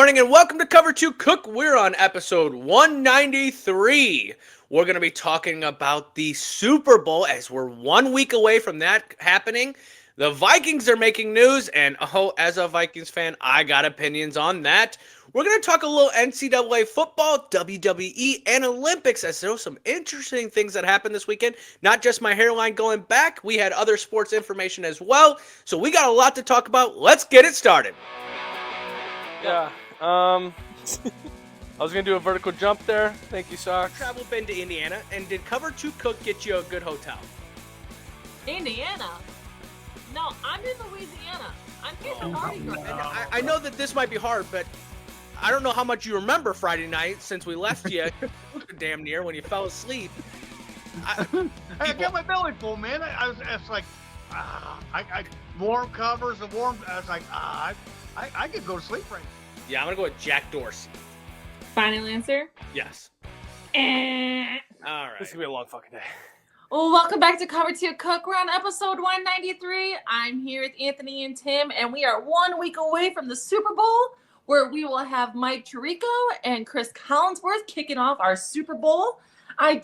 morning and welcome to Cover 2 Cook. We're on episode 193. We're going to be talking about the Super Bowl as we're 1 week away from that happening. The Vikings are making news, and as a Vikings fan, I got opinions on that. We're going to talk a little NCAA football, WWE, and Olympics, as there were some interesting things that happened this weekend. Not just my hairline going back, we had other sports information as well. So we got a lot to talk about. Let's get it started. Yeah, I was going to do a vertical jump there. Thank you, Socks. Travel been to Indiana, and did Cover 2 Cook get you a good hotel? Indiana? No, I'm in Louisiana. I'm here for Mardi Gras. I know that this might be hard, but I don't know how much you remember Friday night since we left you damn near when you fell asleep. I got my belly full, man. I was like, I warm covers and warm. I was like, I could go to sleep right now. Yeah, I'm gonna go with Jack Dorsey. Final answer? Yes. All right. This is going to be a long fucking day. Well, welcome back to Cover 2 Cook. We're on episode 193. I'm here with Anthony and Tim, and we are 1 week away from the Super Bowl, where we will have Mike Tirico and Chris Collinsworth kicking off our Super Bowl. I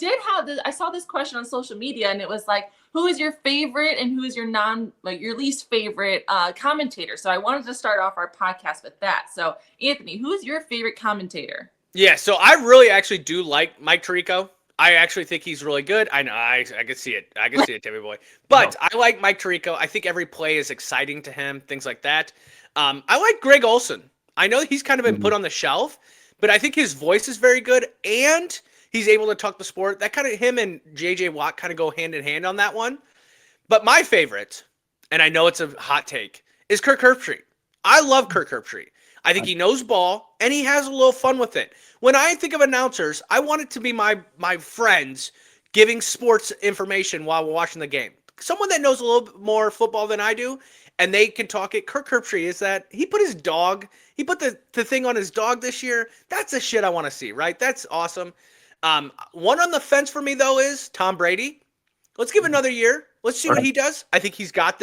saw this question on social media, and it was like, who is your favorite and who is your your least favorite commentator? So I wanted to start off our podcast with that. So Anthony, who is your favorite commentator? Yeah, so I really actually do like Mike Tirico. I actually think he's really good. I know, I can see it. I can see it, Timmy boy. But I like Mike Tirico. I think every play is exciting to him, things like that. I like Greg Olson. I know he's kind of been put on the shelf, but I think his voice is very good, and he's able to talk the sport. That kind of him and J.J. Watt kind of go hand in hand on that one. But my favorite, and I know it's a hot take, is Kirk Herbstreit. I love Kirk Herbstreit. I think he knows ball, and he has a little fun with it. When I think of announcers, I want it to be my friends giving sports information while we're watching the game. Someone that knows a little bit more football than I do, and they can talk it. Kirk Herbstreit is that. He put the thing on his dog this year. That's the shit I want to see, right? That's awesome. One on the fence for me, though, is Tom Brady. Let's give another year. Let's see what he does. I think he's got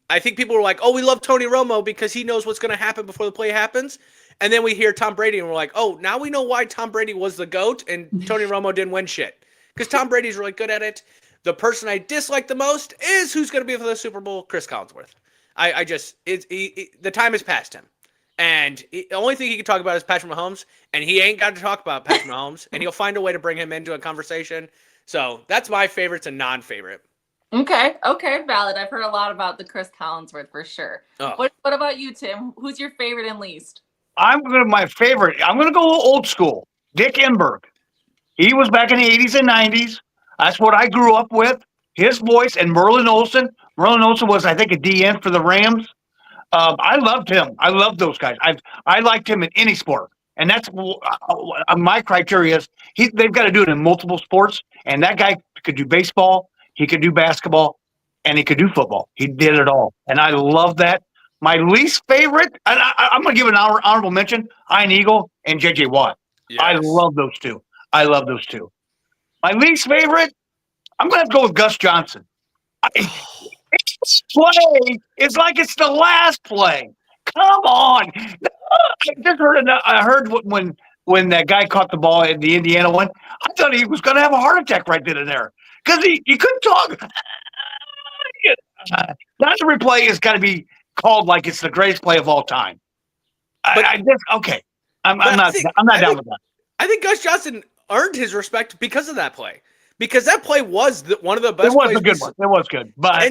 I think people were like, oh, we love Tony Romo because he knows what's going to happen before the play happens. And then we hear Tom Brady and we're like, oh, now we know why Tom Brady was the GOAT and Tony Romo didn't win shit. Because Tom Brady's really good at it. The person I dislike the most is who's going to be for the Super Bowl, Chris Collinsworth. The time has passed him. And the only thing he can talk about is Patrick Mahomes, and he ain't got to talk about Patrick Mahomes, and he'll find a way to bring him into a conversation. So that's my favorite and non-favorite. Okay, valid. I've heard a lot about the Chris Collinsworth for sure. Oh. What about you, Tim? Who's your favorite and least? I'm going to go old school. Dick Enberg. He was back in the 80s and 90s. That's what I grew up with. His voice and Merlin Olsen. Merlin Olsen was, I think, a DN for the Rams. I loved him. I loved those guys. I liked him in any sport. And that's my criteria is they've got to do it in multiple sports. And that guy could do baseball. He could do basketball, and he could do football. He did it all, and I love that. My least favorite, and I'm going to give an honorable mention, Ian Eagle and J.J. Watt. Yes. I love those two. My least favorite, I'm going to have to go with Gus Johnson. This play is like it's the last play. Come on. I heard when that guy caught the ball in the Indiana one, I thought he was going to have a heart attack right then and there. Because he couldn't talk. That replay has got to be called like it's the greatest play of all time. I'm not down with that. I think Gus Johnson earned his respect because of that play. Because that play was one of the best plays. It was a good one. It was good. But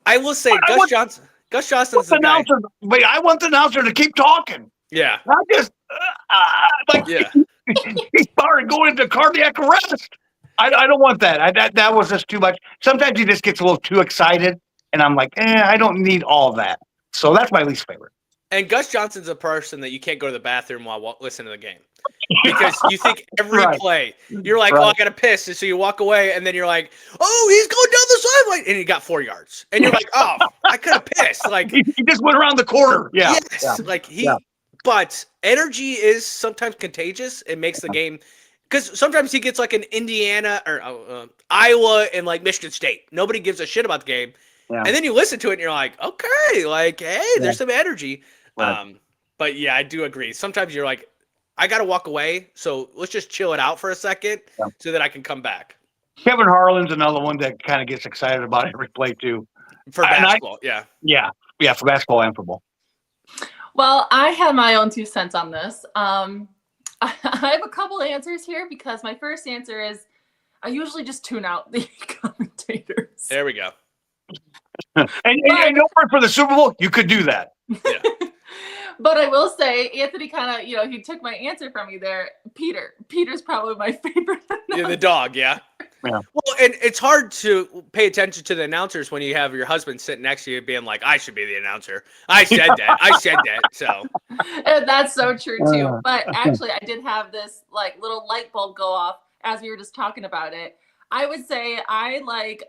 I will say Gus Johnson's the guy. But I want the announcer to keep talking. Yeah. Not just he started going into cardiac arrest. I don't want that. That was just too much. Sometimes he just gets a little too excited, and I'm like, I don't need all that. So that's my least favorite. And Gus Johnson's a person that you can't go to the bathroom while listening to the game. Because you think every play, you're like, oh, I got to piss. And so you walk away, and then you're like, oh, he's going down the sideline. And he got 4 yards. And you're like, oh, I could have pissed. Like, he just went around the corner. Yeah. Yes. Yeah. But energy is sometimes contagious. It makes the game – because sometimes he gets like an Indiana or Iowa and like Michigan State. Nobody gives a shit about the game. Yeah. And then you listen to it and you're like, okay, like, hey, there's some energy. Right. But yeah, I do agree. Sometimes you're like, I got to walk away, so let's just chill it out for a second Yeah. so that I can come back. Kevin Harlan's another one that kind of gets excited about every play too. For And basketball, yeah. Yeah, for basketball and football. Well, I have my own 2 cents on this. I have a couple answers here because my first answer is I usually just tune out the commentators. There we go. And don't worry, for the Super Bowl, you could do that. Yeah. But I will say, Anthony kind of, he took my answer from me there. Peter's probably my favorite. Yeah, the dog, yeah. Yeah. Well, and it's hard to pay attention to the announcers when you have your husband sitting next to you being like, I should be the announcer. I said that. I said that. So And that's so true too. But actually, I did have this like little light bulb go off as we were just talking about it. I would say I like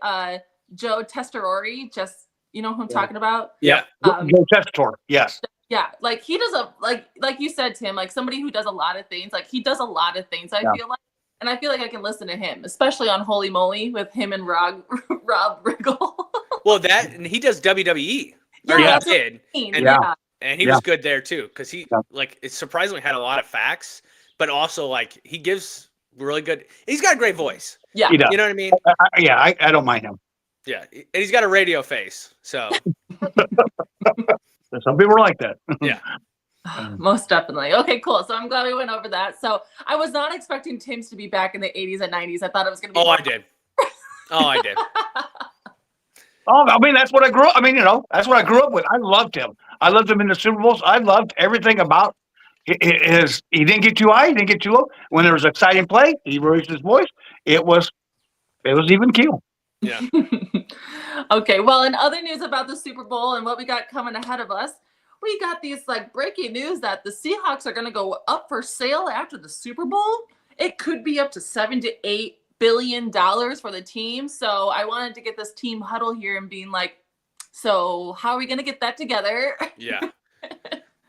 Joe Testorori. Just you know who I'm talking about. yeah. Joe Tessitore, yes. Yeah, like he does like you said, Tim, like somebody who does a lot of things. Like he does a lot of things. I feel like, and I feel like I can listen to him, especially on Holy Moly with him and Rob Riggle. Well, that and he does WWE. Or Yeah, he that's what did. I mean. And- Yeah. And he Yeah. was good there too, because he Yeah. like it surprisingly had a lot of facts, but also like he gives really good. He's got a great voice. Yeah. He does. You know what I mean? I don't mind him. Yeah, and he's got a radio face. So Some people are like that. Most definitely. Okay, cool. So I'm glad we went over that. So I was not expecting Tim's to be back in the 80s and 90s. I thought it was going to be. I did. I did. Oh, I mean, that's what I grew up. I mean, that's what I grew up with. I loved him. I loved him in the Super Bowls. I loved everything about his. He didn't get too high. He didn't get too low. When there was an exciting play, he raised his voice. It was even keel. Yeah. Okay. Well, in other news about the Super Bowl and what we got coming ahead of us, we got these like breaking news that the Seahawks are going to go up for sale after the Super Bowl. It could be up to $7 to $8 billion for the team. So I wanted to get this team huddle here and being like, so how are we going to get that together? Yeah.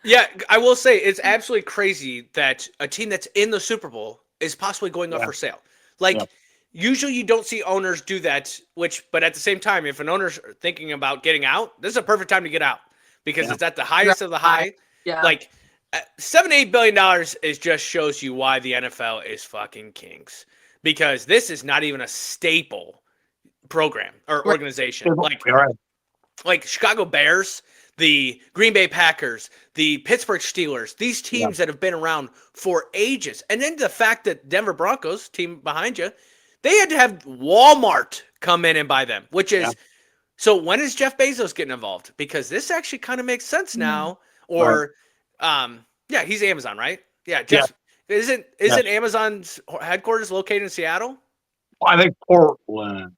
Yeah, I will say it's absolutely crazy that a team that's in the Super Bowl is possibly going up for sale. Like, usually you don't see owners do that, but at the same time, if an owner's thinking about getting out, this is a perfect time to get out because it's at the highest of the high. Yeah. Like, $7-8 billion is just shows you why the NFL is fucking kings. Because this is not even a staple program or organization. Like Chicago Bears, the Green Bay Packers, the Pittsburgh Steelers, these teams that have been around for ages. And then the fact that Denver Broncos, team behind you, they had to have Walmart come in and buy them, which is so when is Jeff Bezos getting involved? Because this actually kind of makes sense now. Or he's Amazon, right? Yeah, Jeff. Isn't Amazon's headquarters located in Seattle? I think Portland.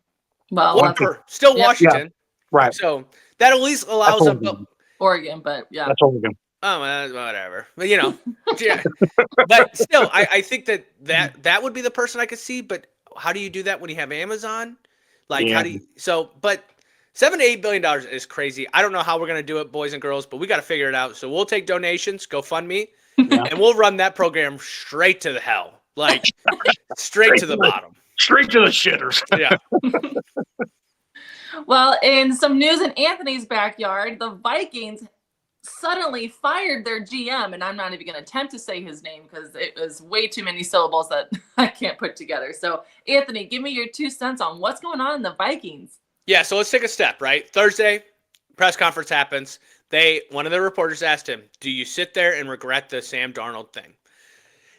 Well, still Washington. Yeah. Right. So that at least allows them. Oregon, but yeah. That's Oregon. Oh, whatever. But yeah. But still, I think that would be the person I could see. But how do you do that when you have Amazon? Like, how do you? So, but $7 to $8 billion is crazy. I don't know how we're gonna do it, boys and girls, but we got to figure it out. So we'll take donations, GoFundMe. And we'll run that program straight to the hell, like straight to the bottom, straight to the shitters. Yeah. Well, in some news in Anthony's backyard, the Vikings suddenly fired their GM, and I'm not even going to attempt to say his name because it was way too many syllables that I can't put together. So, Anthony, give me your 2 cents on what's going on in the Vikings. Yeah. So let's take a step. Right, Thursday, press conference happens. One of the reporters asked him, do you sit there and regret the Sam Darnold thing?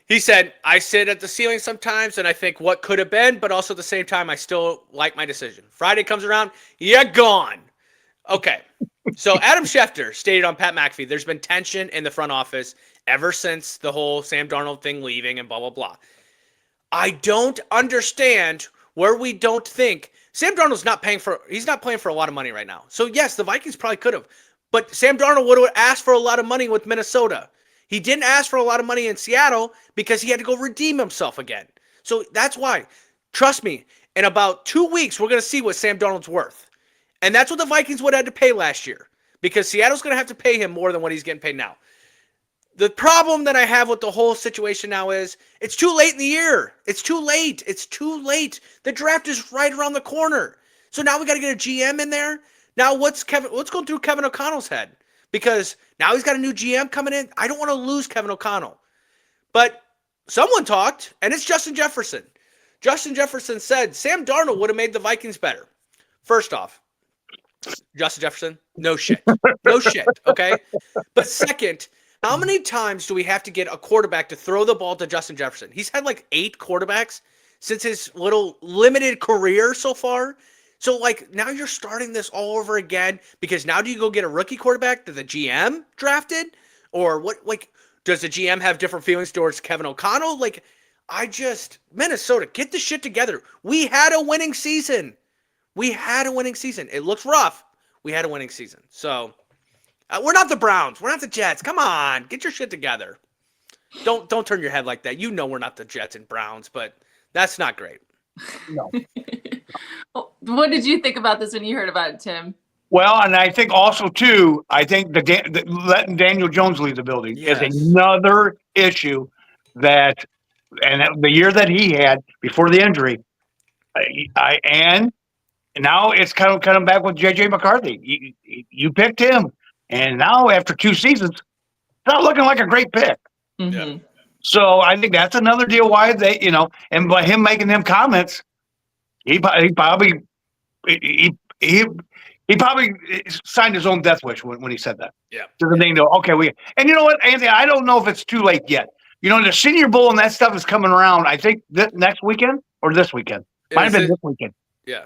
He said, I sit at the ceiling sometimes and I think what could have been, but also at the same time, I still like my decision. Friday comes around, you're gone. Okay. So Adam Schefter stated on Pat McAfee, there's been tension in the front office ever since the whole Sam Darnold thing leaving and blah, blah, blah. I don't understand where we don't think Sam Darnold's he's not playing for a lot of money right now. So yes, the Vikings probably could have. But Sam Darnold would have asked for a lot of money with Minnesota. He didn't ask for a lot of money in Seattle because he had to go redeem himself again. So that's why. Trust me, in about 2 weeks, we're going to see what Sam Darnold's worth. And that's what the Vikings would have had to pay last year because Seattle's going to have to pay him more than what he's getting paid now. The problem that I have with the whole situation now is it's too late in the year. It's too late. It's too late. The draft is right around the corner. So now we got to get a GM in there. Now, what's going through Kevin O'Connell's head? because now he's got a new GM coming in. I don't want to lose Kevin O'Connell. But someone talked, and it's Justin Jefferson. Justin Jefferson said Sam Darnold would have made the Vikings better. First off, Justin Jefferson, no shit. No shit, okay? But second, how many times do we have to get a quarterback to throw the ball to Justin Jefferson? He's had like 8 quarterbacks since his little limited career so far. So, like, now you're starting this all over again because now do you go get a rookie quarterback that the GM drafted? Or what, like, does the GM have different feelings towards Kevin O'Connell? Like, Minnesota, get the shit together. We had a winning season. It looks rough. We had a winning season. So, we're not the Browns. We're not the Jets. Come on, get your shit together. Don't turn your head like that. You know we're not the Jets and Browns, but that's not great. No. What did you think about this when you heard about it, Tim? Well, and I think also too, I think letting Daniel Jones leave the building Yes. is another issue that, and the year that he had before the injury, and now it's kind of coming back with JJ McCarthy. You picked him, and now after 2 seasons, it's not looking like a great pick. Mm-hmm. Yeah. So I think that's another deal why they, and by him making them comments, he probably signed his own death wish when he said that. Yeah. Because they know, okay, and you know what, Anthony, I don't know if it's too late yet. The Senior Bowl and that stuff is coming around, I think next weekend or this weekend. Might have been this weekend. Yeah.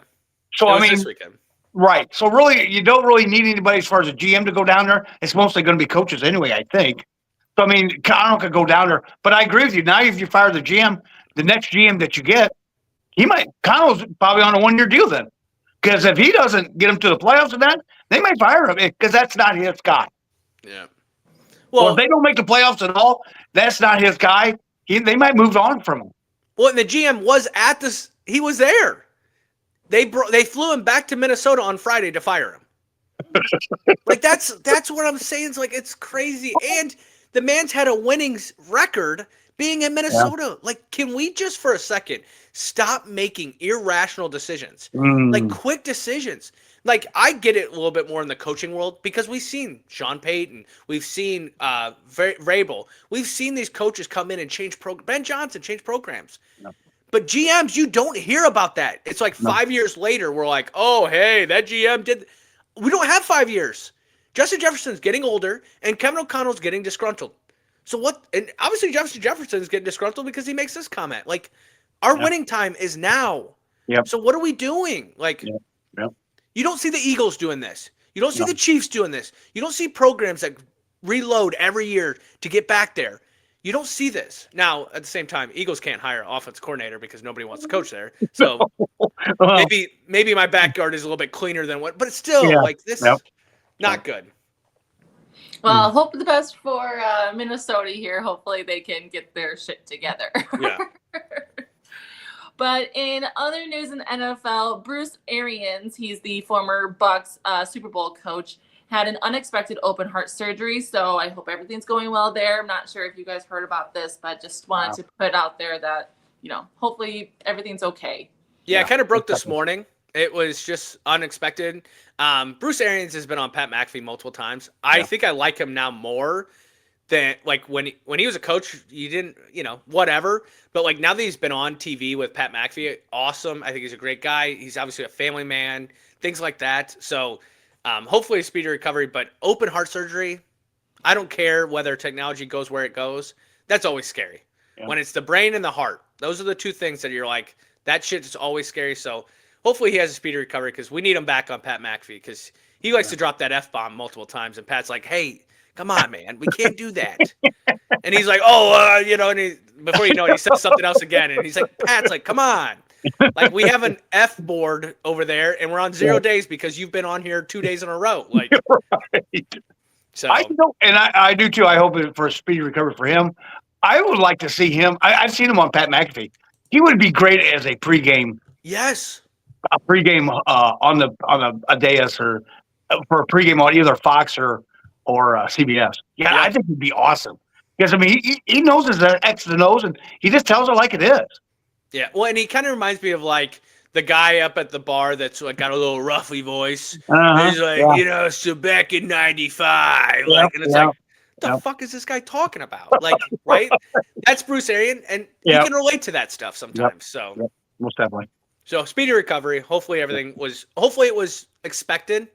So, It was this weekend. right. So really, you don't really need anybody as far as a GM to go down there. It's mostly going to be coaches anyway, I think. So, Connell could go down there. But I agree with you. Now, if you fire the GM, the next GM that you get, Connell's probably on a 1-year deal then. Because if he doesn't get him to the playoffs and that, they might fire him because that's not his guy. Yeah. Well, Well, if they don't make the playoffs at all, that's not his guy. They might move on from him. and the GM was at this. He was there. They flew him back to Minnesota on Friday to fire him. Like that's what I'm saying. It's like it's crazy. And the man's had a winning record being in Minnesota. Like, can we just for a second stop making irrational decisions? Like quick decisions. Like, I get it a little bit more in the coaching world because we've seen Sean Payton, we've seen Vrabel, we've seen these coaches come in and change Ben Johnson changed programs. No. But GMs, you don't hear about that. It's like 5 years later, we're like, oh, hey, that GM did. We don't have 5 years. Justin Jefferson's getting older, and Kevin O'Connell's getting disgruntled. So what? And obviously, Justin Jefferson's getting disgruntled because he makes this comment. Like, our winning time is now. Yep. So what are we doing? Like, you don't see the Eagles doing this. You don't see the Chiefs doing this. You don't see programs that reload every year to get back there. You don't see this. Now, at the same time, Eagles can't hire an offense coordinator because nobody wants to coach there. So maybe my backyard is a little bit cleaner than what, but it's still like this is not good. Well, hope the best for Minnesota here. Hopefully they can get their shit together. Yeah. But in other news in the NFL, Bruce Arians, he's the former Bucks Super Bowl coach, had an unexpected open heart surgery. So I hope everything's going well there. I'm not sure if you guys heard about this, but just wanted to put out there that, hopefully everything's okay. Yeah, it kind of broke this morning. It was just unexpected. Bruce Arians has been on Pat McAfee multiple times. I think I like him now more than like when he was a coach. You didn't, whatever. But like now that he's been on TV with Pat McAfee, awesome. I think he's a great guy. He's obviously a family man, things like that. So hopefully a speedy recovery. But open heart surgery, I don't care whether technology goes where it goes. That's always scary. Yeah. When it's the brain and the heart, those are the two things that you're like, that shit is always scary. So hopefully he has a speedy recovery because we need him back on Pat McAfee because he likes to drop that F-bomb multiple times. And Pat's like, hey, come on, man. We can't do that. And he's like, and before you know it, he says something else again. And he's like, Pat's like, come on. Like, we have an F board over there, and we're on 0 days because you've been on here 2 days in a row. Like, right. So I do too. I hope for a speedy recovery for him. I would like to see him. I've seen him on Pat McAfee. He would be great as a pregame. Yes. A pregame on a dais or for a pregame on either Fox or CBS. Yeah, I think he'd be awesome because he knows his X and O's and he just tells it like it is. Yeah, well, and he kind of reminds me of like the guy up at the bar that's like got a little ruffly voice. Uh-huh, He's like, yeah. so back in '95, Yep, and it's yep, like, the yep. fuck is this guy talking about? Like, right? That's Bruce Arian, and you Yep. can relate to that stuff sometimes. So, Yep. Most definitely. so speedy recovery. Hopefully hopefully it was expected.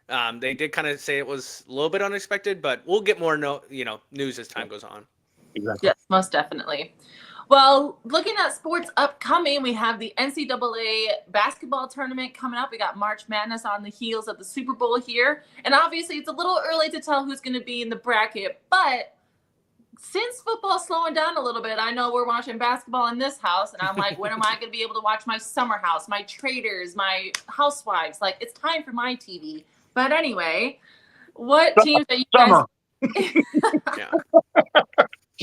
They did kind of say it was a little bit unexpected, but we'll get more news as time goes on. Exactly. Yes, most definitely. Well, looking at sports upcoming, we have the NCAA basketball tournament coming up. We got March Madness on the heels of the Super Bowl here. And obviously, it's a little early to tell who's going to be in the bracket. But since football's slowing down a little bit, I know we're watching basketball in this house. And I'm like, when am I going to be able to watch my Summer House, my Traders, my Housewives? Like, it's time for my TV. But anyway, what teams are you guys... Summer. Yeah.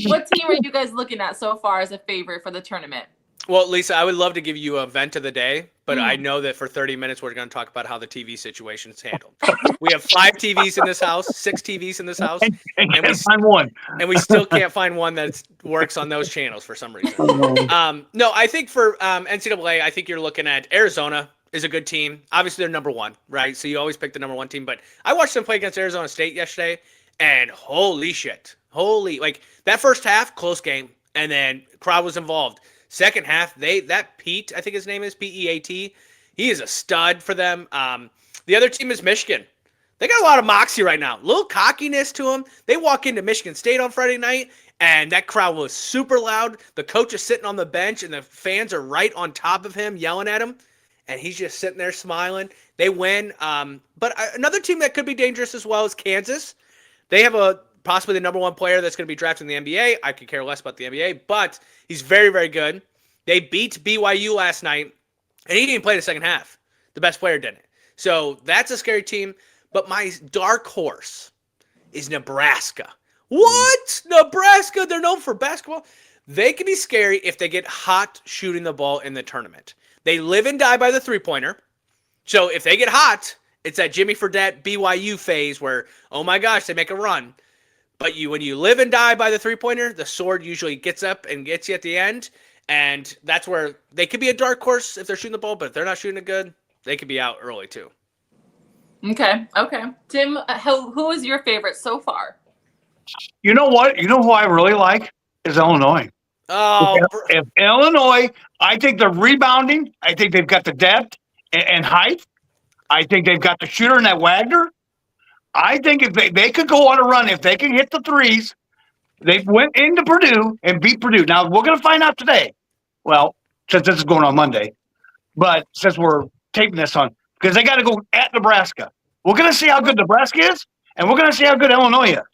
What team are you guys looking at so far as a favorite for the tournament? Well, Lisa, I would love to give you a vent of the day, but I know that for 30 minutes we're going to talk about how the TV situation is handled. We have 5 TVs in this house, 6 TVs in this house, And can't find one. and we still can't find one that works on those channels for some reason. No, I think for NCAA, I think you're looking at Arizona is a good team. Obviously, they're number 1, right? So you always pick the number 1 team. But I watched them play against Arizona State yesterday, and holy shit. Like that first half, close game, and then crowd was involved. Second half, that Pete, I think his name is P-E-A-T, he is a stud for them. The other team is Michigan. They got a lot of moxie right now. A little cockiness to them. They walk into Michigan State on Friday night, and that crowd was super loud. The coach is sitting on the bench, and the fans are right on top of him, yelling at him, and he's just sitting there smiling. They win. But another team that could be dangerous as well is Kansas. They have possibly the number 1 player that's going to be drafted in the NBA. I could care less about the NBA, but he's very, very good. They beat BYU last night, and he didn't play the second half. The best player didn't. So that's a scary team. But my dark horse is Nebraska. What? Nebraska? They're known for basketball. They can be scary if they get hot shooting the ball in the tournament. They live and die by the three-pointer. So if they get hot, it's that Jimmy Fredette BYU phase where, oh my gosh, they make a run. But when you live and die by the three-pointer, the sword usually gets up and gets you at the end. And that's where they could be a dark horse if they're shooting the ball, but if they're not shooting it good, they could be out early too. Okay. Tim, who is your favorite so far? You know what? You know who I really like is Illinois. Oh, If Illinois, I think they're rebounding. I think they've got the depth and height. I think they've got the shooter in that Wagner. I think if they could go on a run, if they can hit the threes, they went into Purdue and beat Purdue. Now, we're going to find out today. Well, since this is going on Monday, but since we're taping this on, because they got to go at Nebraska. We're going to see how good Nebraska is, and we're going to see how good Illinois is.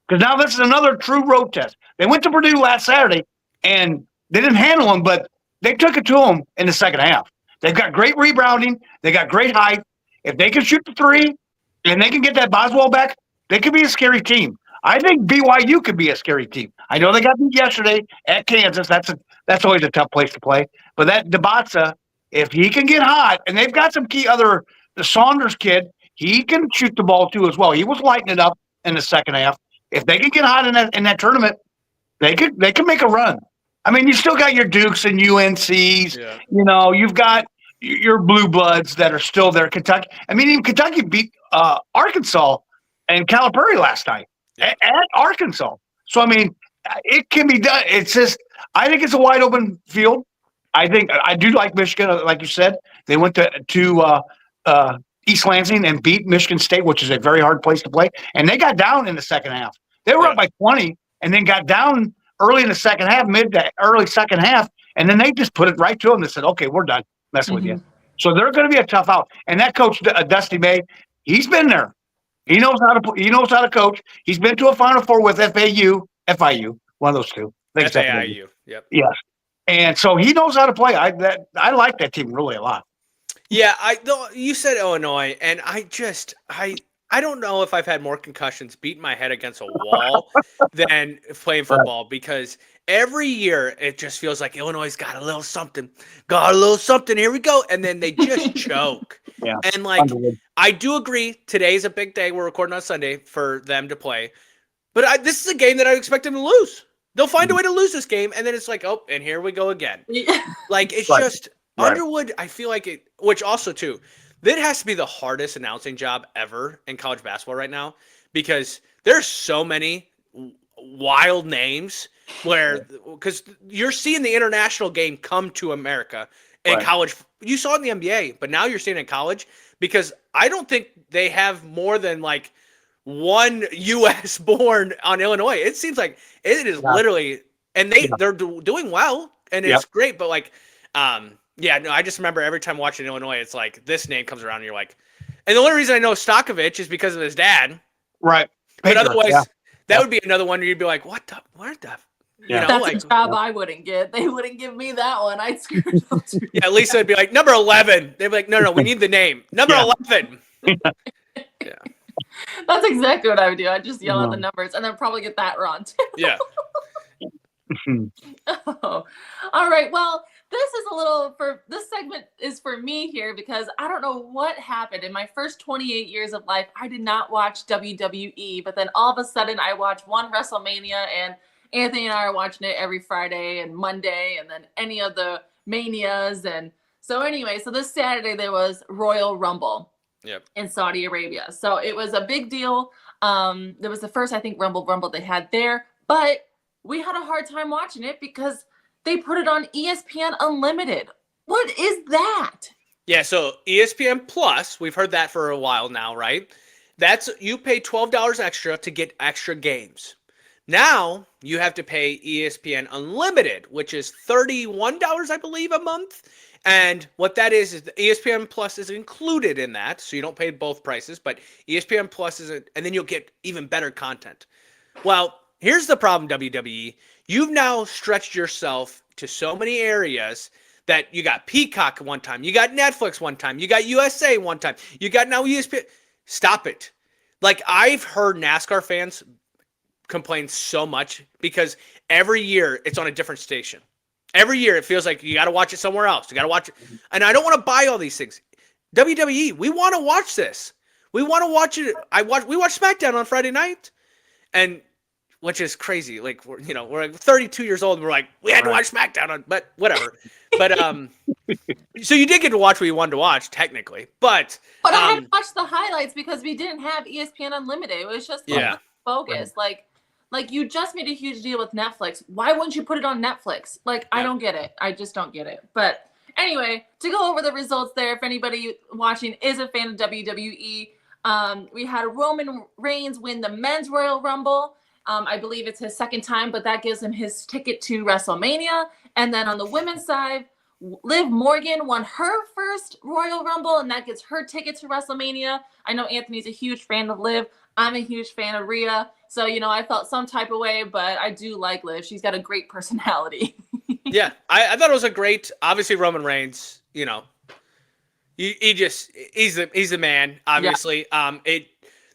Because now this is another true road test. They went to Purdue last Saturday, and they didn't handle them, but they took it to them in the second half. They've got great rebounding. They got great height. If they can shoot the three, and they can get that Boswell back, they could be a scary team. I think BYU could be a scary team. I know they got beat yesterday at Kansas. That's always a tough place to play. But that Debatza, if he can get hot, and they've got some the Saunders kid, he can shoot the ball too as well. He was lighting it up in the second half. If they can get hot in that tournament, they could make a run. I mean, you still got your Dukes and UNCs. Yeah. You know, you've got your blue bloods that are still there. Kentucky. I mean, even Kentucky beat Arkansas and Calipari last night at Arkansas. So, I mean, it can be done. It's just, I think it's a wide open field. I do like Michigan, like you said. They went to East Lansing and beat Michigan State, which is a very hard place to play. And they got down in the second half. They were up by 20 and then got down early in the second half, mid to early second half. And then they just put it right to them. They said, okay, we're done messing with you. So they're going to be a tough out. And that coach, Dusty May, he's been there. He knows how to coach. He's been to a Final Four with FIU, one of those two. FAIU, yep. Yes. And so he knows how to play. I like that team really a lot. Yeah, you said Illinois, and I don't know if I've had more concussions beating my head against a wall than playing football, because every year it just feels like Illinois got a little something. Here we go. And then they just choke. Yeah. And I do agree. Today's a big day. We're recording on Sunday for them to play. But this is a game that I expect them to lose. They'll find a way to lose this game. And then it's like, oh, and here we go again. Yeah. Like, it's right. just, Right. Underwood, I feel like it, which also too, that has to be the hardest announcing job ever in college basketball right now because there's so many wild names where because you're seeing the international game come to America in Right. college. You saw it in the NBA, but now you're seeing it in college because I don't think they have more than like one U.S. born on Illinois. It seems like it is Yeah. literally, and they're doing well, and it's Yep. great. But like, yeah, no, I just remember every time watching Illinois, it's like this name comes around, and you're like, and the only reason I know Stokovich is because of his dad. Right. But Baker, otherwise, yeah. that would be another one where you'd be like, what the, you Yeah. know, That's like, a job I wouldn't get. They wouldn't give me that one. I'd screw it up too. yeah, Lisa would be like, number 11. They'd be like, no, we need the name. Number Yeah. 11. That's exactly what I would do. I'd just yell out the Mhm. numbers and then probably get that wrong too. Yeah. Oh. All right. Well, this is a little for this segment is for me here because I don't know what happened in my first 28 years of life. I did not watch WWE, but then all of a sudden I watched one WrestleMania, and Anthony and I are watching it every Friday and Monday, and then any of the manias. And so anyway, so this Saturday there was Royal Rumble. Yep. In Saudi Arabia. So it was a big deal. There was the first, I think, Rumble they had there, but we had a hard time watching it because they put it on ESPN Unlimited. What is that? Yeah, so ESPN Plus, we've heard that for a while now, right? That's you pay $12 extra to get extra games. Now you have to pay ESPN Unlimited, which is $31, I believe, a month. And what that is the ESPN Plus is included in that, so you don't pay both prices, but ESPN Plus is, and then you'll get even better content. Well, here's the problem, WWE. You've now stretched yourself to so many areas that you got Peacock one time, you got Netflix one time, you got USA one time, you got now ESPN. Stop it. Like, I've heard NASCAR fans complain so much because every year it's on a different station. Every year it feels like you got to watch it somewhere else. You got to watch it. And I don't want to buy all these things. WWE, we want to watch this. We want to watch it. We watch SmackDown on Friday night, and which is crazy. Like, we're like 32 years old and we're like, we had to watch SmackDown on, but whatever. But so you did get to watch what you wanted to watch technically, but I had to watch the highlights because we didn't have ESPN Unlimited. It was just bogus. Like you just made a huge deal with Netflix. Why wouldn't you put it on Netflix? Like, I don't get it. I just don't get it. But anyway, to go over the results there, if anybody watching is a fan of WWE, we had Roman Reigns win the Men's Royal Rumble. I believe it's his second time, but that gives him his ticket to WrestleMania. And then on the women's side, Liv Morgan won her first Royal Rumble, and that gets her ticket to WrestleMania. I know Anthony's a huge fan of Liv. I'm a huge fan of Rhea. So, I felt some type of way, but I do like Liv. She's got a great personality. Yeah, I thought it was a great, obviously Roman Reigns, he's the man, obviously. Yeah.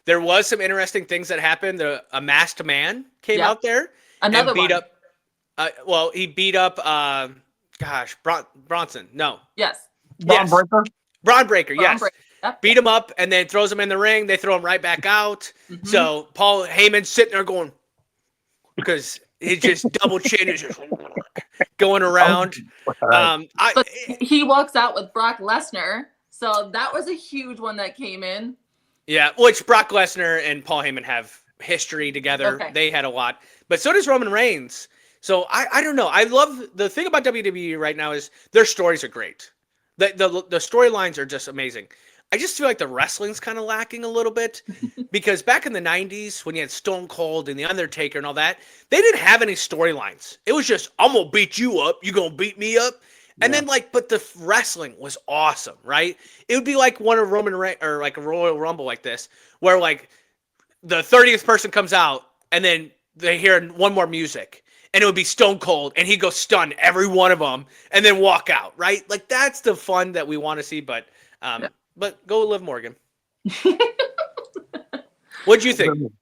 There was some interesting things that happened. A masked man came out there and beat up. He beat up, Bronson. No. Yes. Braun Breaker? Braun Breaker, yes. Yep. Beat him up and then throws him in the ring. They throw him right back out. Mm-hmm. So Paul Heyman's sitting there going, because he just double chin is just going around. But he walks out with Brock Lesnar. So that was a huge one that came in. Yeah, which Brock Lesnar and Paul Heyman have history together. Okay. They had a lot. But so does Roman Reigns. So I don't know. I love the thing about WWE right now is their stories are great. The storylines are just amazing. I just feel like the wrestling's kind of lacking a little bit because back in the 90s when you had Stone Cold and The Undertaker and all that, they didn't have any storylines. It was just, I'm going to beat you up. You going to beat me up. And then but the wrestling was awesome, right? It would be like one of Roman Reigns or like a Royal Rumble like this where like the 30th person comes out and then they hear one more music and it would be Stone Cold and he'd go stun every one of them and then walk out, right? Like that's the fun that we want to see, but go Liv Morgan. What'd you think?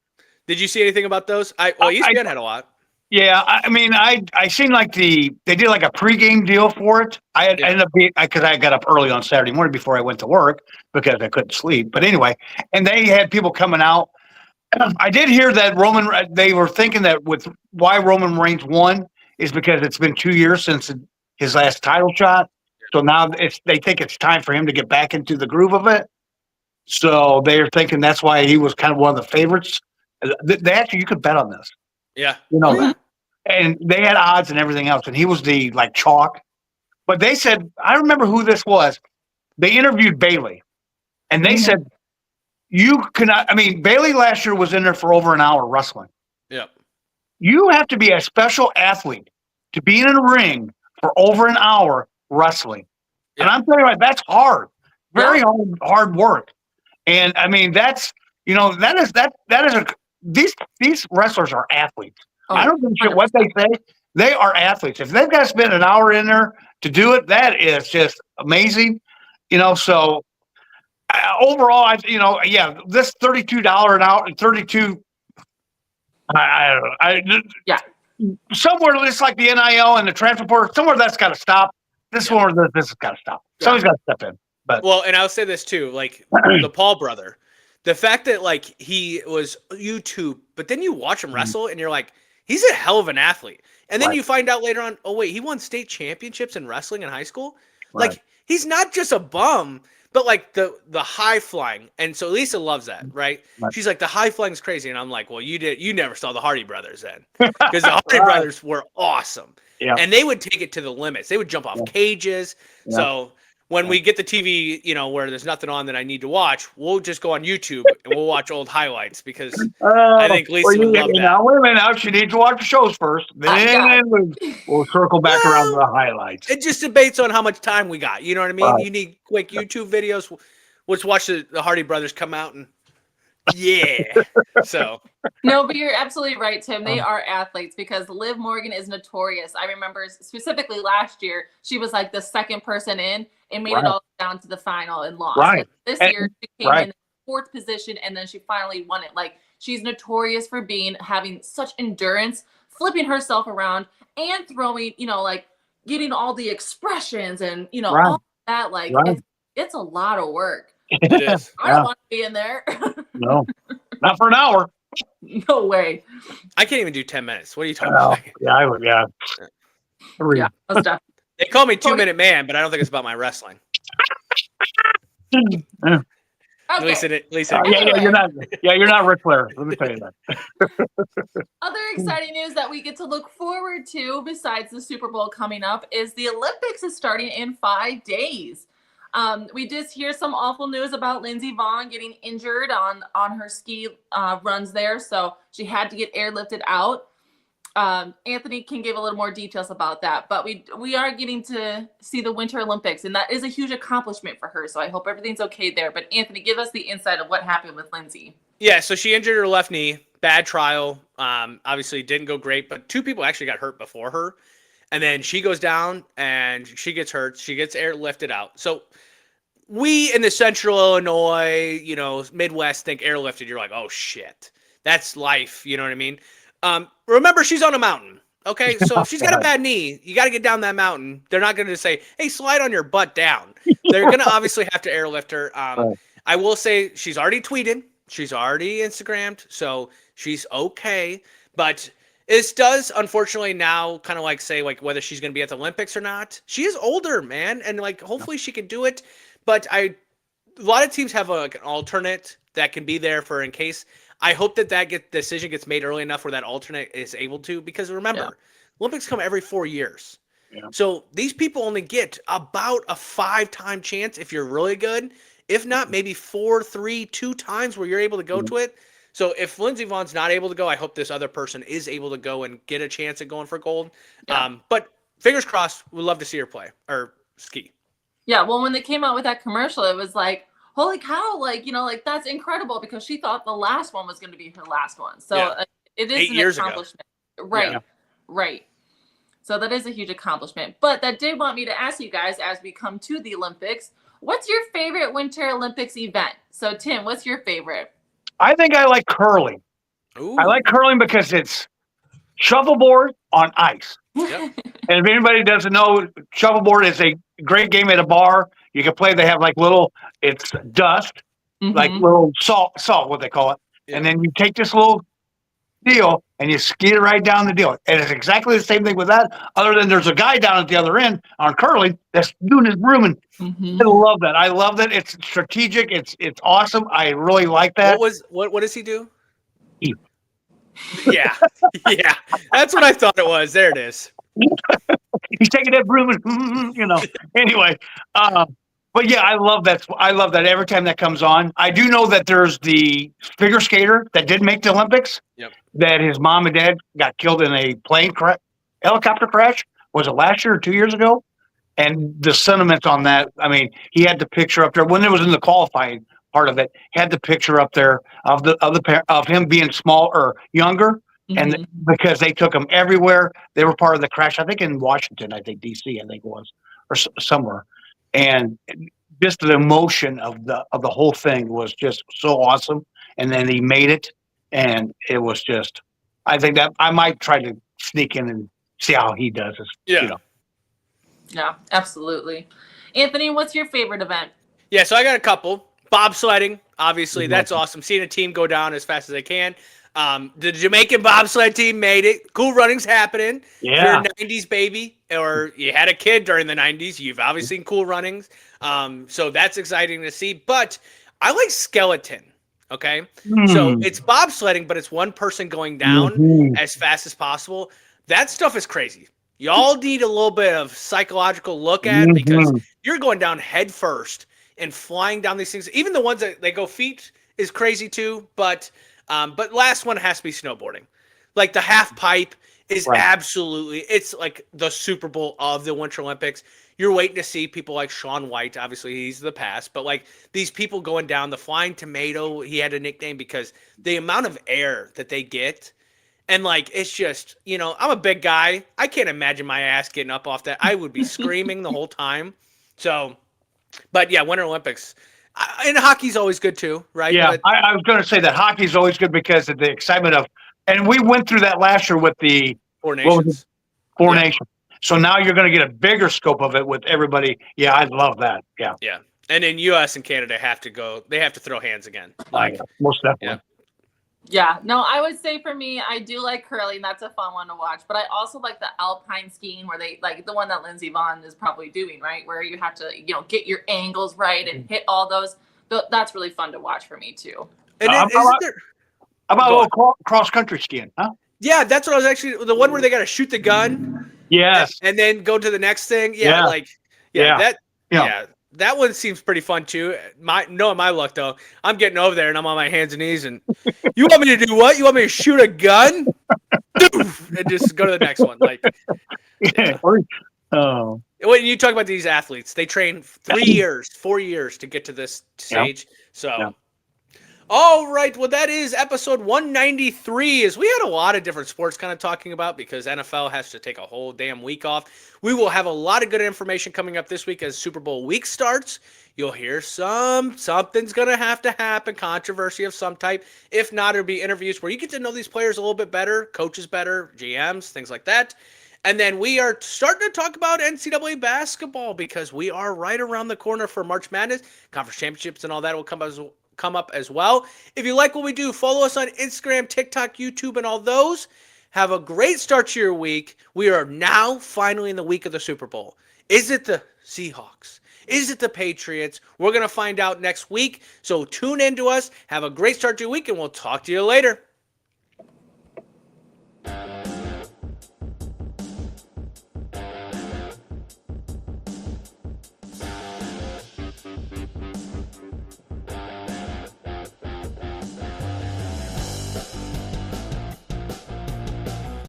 Did you see anything about those? ESPN had a lot. Yeah, I mean, I seen like they did like a pregame deal for it. I ended up because I got up early on Saturday morning before I went to work because I couldn't sleep. But anyway, and they had people coming out. I did hear that they were thinking that with why Roman Reigns won is because it's been 2 years since his last title shot. So now they think it's time for him to get back into the groove of it. So they're thinking that's why he was kind of one of the favorites. They actually, you could bet on this. Yeah. You know Oh, yeah. that. And they had odds and everything else, and he was the like chalk. But they said, I remember who this was. They interviewed Bailey, and they said, you cannot. I mean, Bailey last year was in there for over an hour wrestling. Yep. You have to be a special athlete to be in a ring for over an hour wrestling. And Yeah. I'm telling you, what, that's hard, very hard work. And I mean, that's these wrestlers are athletes. Oh, I don't give a shit what they say. They are athletes. If they've got to spend an hour in there to do it, that is just amazing. So overall, this $32 an hour, 32. I don't know. Yeah. Somewhere it's like the NIL and the transfer portal. Somewhere that's got to stop. This has got to stop. Somebody's got to step in. But Well, and I'll say this too, like the Paul brother, the fact that like he was YouTube, but then you watch him wrestle and you're like, he's a hell of an athlete. And then Right. you find out later on, oh wait, he won state championships in wrestling in high school. Right. Like he's not just a bum, but like the high flying. And so Lisa loves that, right? Right. She's like, the high flying is crazy. And I'm like, well, you never saw the Hardy brothers then. Because the Hardy brothers were awesome. Yeah. And they would take it to the limits. They would jump off cages. Yeah. So when we get the TV, where there's nothing on that I need to watch, we'll just go on YouTube and we'll watch old highlights because I think Lisa would love that. Now, wait a minute. Now, she needs to watch the shows first. Then we'll circle back around to the highlights. It just debates on how much time we got. You know what I mean? Right. You need quick YouTube videos. Let's watch the Hardy brothers come out and So No, but you're absolutely right, Tim. They are athletes because Liv Morgan is notorious. I remember specifically last year, she was like the second person in and made it all down to the final and lost. Right. This And- year, she came in fourth position and then she finally won it. Like, she's notorious for having such endurance, flipping herself around and throwing, like getting all the expressions and, all that. Like, it's a lot of work. it is. I don't want to be in there. No, not for an hour. No way. I can't even do 10 minutes. What are you talking about? Yeah, I would. Yeah. Three. Yeah, most definitely. They call me 2-minute man, but I don't think it's about my wrestling. Yeah. At least Okay. You're not. Yeah, you're not Ric Flair. Let me tell you that. Other exciting news that we get to look forward to besides the Super Bowl coming up is the Olympics is starting in 5 days. We just hear some awful news about Lindsey Vonn getting injured on her ski runs there, so she had to get airlifted out. Anthony can give a little more details about that, but we are getting to see the Winter Olympics, and that is a huge accomplishment for her. So I hope everything's okay there. But Anthony, give us the insight of what happened with Lindsey. Yeah, so she injured her left knee. Bad trial. Obviously didn't go great, but 2 people actually got hurt before her. And then she goes down and she gets hurt. She gets airlifted out. So we in the Central Illinois, Midwest think airlifted. You're like, oh shit, that's life. You know what I mean? Remember, she's on a mountain. Okay, so if she's got a bad knee, you got to get down that mountain. They're not going to say, hey, slide on your butt down. They're going to obviously have to airlift her. I will say she's already tweeted. She's already Instagrammed. So she's okay. But this does, unfortunately, now kind of say whether she's going to be at the Olympics or not. She is older, man. And hopefully she can do it. But a lot of teams have an alternate that can be there for in case. I hope that decision gets made early enough where that alternate is able to, because remember, Olympics come every 4 years. Yeah. So these people only get about a 5-time chance if you're really good. If not, maybe 4, 3, 2 times where you're able to go to it. So if Lindsey Vonn's not able to go, I hope this other person is able to go and get a chance at going for gold. Yeah. But fingers crossed, we'd love to see her play or ski. Yeah, well, when they came out with that commercial, it was like, holy cow, that's incredible, because she thought the last one was going to be her last one. So it is 8 an years ago. accomplishment. Right, right. So that is a huge accomplishment. But that did want me to ask you guys, as we come to the Olympics, what's your favorite Winter Olympics event? So, Tim, what's your favorite? I think I like curling. Ooh. I like curling because it's shuffleboard on ice. Yep. And if anybody doesn't know, shuffleboard is a great game at a bar. You can play. They have it's dust, Mhm. like little salt, what they call it. Yeah. And then you take this little deal, and you skid right down the deal. And it's exactly the same thing with that, other than there's a guy down at the other end on curling that's doing his brooming. I love that. I love that. It's strategic. It's awesome. I really like that. What does he do? He- Yeah. Yeah. That's what I thought it was. There it is. He's taking that broom and, Anyway, but yeah, I love that. I love that every time that comes on. I do know that there's the figure skater that did make the Olympics. Yep. That his mom and dad got killed in a helicopter crash. Was it last year or 2 years ago? And the sentiments on that. I mean, he had the picture up there when it was in the qualifying part of it. Had the picture up there of him being small or younger. And because they took him everywhere, they were part of the crash. I think in Washington, I think DC, I think it was, or somewhere. And just the emotion of the whole thing was just so awesome. And then he made it, and it was just. I think that I might try to sneak in and see how he does. Yeah. Yeah, absolutely. Anthony, what's your favorite event? Yeah, so I got a couple. Bobsledding, obviously, that's awesome. Seeing a team go down as fast as they can. The Jamaican bobsled team made it. Cool Runnings happening. Yeah. If you're a 90s baby, or you had a kid during the 90s, you've obviously seen Cool Runnings. So that's exciting to see. But I like skeleton. Okay. So it's bobsledding, but it's one person going down as fast as possible. That stuff is crazy. Y'all need a little bit of psychological look at because you're going down head first and flying down these things. Even the ones that they go feet is crazy too. But last one has to be snowboarding. Like the half pipe is absolutely, it's like the Super Bowl of the Winter Olympics. You're waiting to see people like Shaun White. Obviously, he's the past. But like these people going down, the Flying Tomato, he had a nickname because the amount of air that they get. And like, it's just, I'm a big guy. I can't imagine my ass getting up off that. I would be screaming the whole time. So, but yeah, Winter Olympics. And hockey's always good too, right? Yeah, But, I was going to say that hockey's always good because of the excitement of, and we went through that last year with the Four Nations. Four Nations. So now you're going to get a bigger scope of it with everybody. Yeah, I love that. Yeah. Yeah. And then U.S. and Canada have to go. They have to throw hands again. Like, most definitely. Yeah, no, I would say for me, I do like curling. That's a fun one to watch. But I also like the alpine skiing where they like the one that Lindsey Vonn is probably doing, right? Where you have to, get your angles right and hit all those. That's really fun to watch for me too. And How about a little cross country skiing, huh? Yeah, that's what I was actually, the one where they got to shoot the gun. Yes. And then go to the next thing. Yeah. That one seems pretty fun too. Knowing my luck though, I'm getting over there and I'm on my hands and knees and you want me to do what? You want me to shoot a gun? And just go to the next one. Like, yeah. Oh. When you talk about these athletes, they train 3 years, 4 years to get to this stage. So, all right. Well, that is episode 193. We had a lot of different sports kind of talking about because NFL has to take a whole damn week off. We will have a lot of good information coming up this week as Super Bowl week starts. You'll hear something's going to have to happen, controversy of some type. If not, it'll be interviews where you get to know these players a little bit better, coaches better, GMs, things like that. And then we are starting to talk about NCAA basketball because we are right around the corner for March Madness. Conference championships and all that will come up as well. If you like what we do, follow us on Instagram, TikTok, YouTube, and all those. Have a great start to your week. We are now finally in the week of the Super Bowl. Is it the Seahawks? Is it the Patriots? We're going to find out next week. So tune in to us. Have a great start to your week, and we'll talk to you later.